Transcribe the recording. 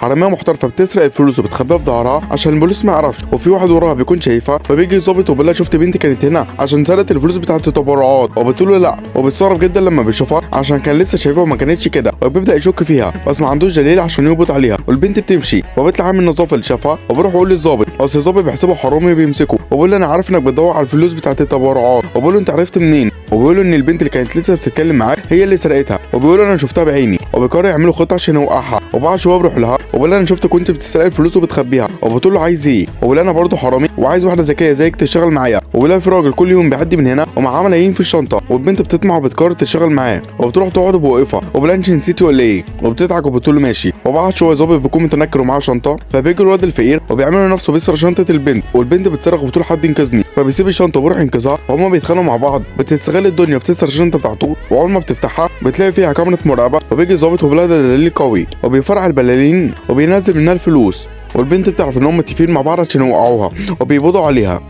حراميه محترفه بتسرق الفلوس وبتخبيها في ظهرها عشان البوليس ما يعرفش، وفي واحد وراها بيكون شايفها، فبيجي الظابط وبيقول لها شفت بنتي كانت هنا عشان سرقت الفلوس بتاعه التبرعات، وبتقول له لا، وبيتصرف جدا لما بيشوفها عشان كان لسه شايفها وما كانتش كده، وبيبدا يشك فيها بس ما عندوش دليل عشان يقبض عليها، والبنت بتمشي وبيطلع عامل النظافه اللي شافها وبيروح يقول للظابط، بس الظابط بيحسبه حرامي بيمسكه وبيقول له انا عارف انك بتدور على الفلوس بتاعه التبرعات، وبيقول له انت عرفت منين؟ وبيقول له ان البنت اللي كانت لسه بتتكلم معاه هي اللي سرقتها، وبيقول له انا شفتها بعيني، وبيقرر يعملوا خطه عشان يوقعها، وبعد شويه بيروح لها وبيقول لها انا شفتك كنت بتسرق الفلوس وبتخبيها، وبتقول له عايز ايه؟ وبيقول لها انا برضه حرامي وعايز واحده ذكيه زيك تشتغل معايا، وبيقول لها في راجل كل يوم بيعدي من هنا ومعاه ملايين في الشنطه، والبنت بتطمع وبتقرر تشتغل معاه، وبتروح تقعد بوقفها وبيقول لها انت نسيتي ولا ايه؟ وبتضحك وبتقول له ماشي، وبعد شويه ظابط بيكون متنكر ومعاه شنطه، فبيجي الواد الفقير وبيعمل نفسه بيسرق شنطه البنت، والبنت بتصرخ وبتقول حد ينقذني، فبيسيب الشنطه وبيروح ينقذها، وهما بيتخانقوا مع بعض، بتستغل الدنيا وبتسرق الشنطه بتاعته، واول ما بتفتحها بتلاقي فيها كاميرا مراقبه، وبيجي ظابط وبيقول لها ده دليل قوي، وبيفرع البلالين وبينزل منها الفلوس، والبنت بتعرف ان هم متفقين مع بعض عشان يوقعوها وبيقبضوا عليها.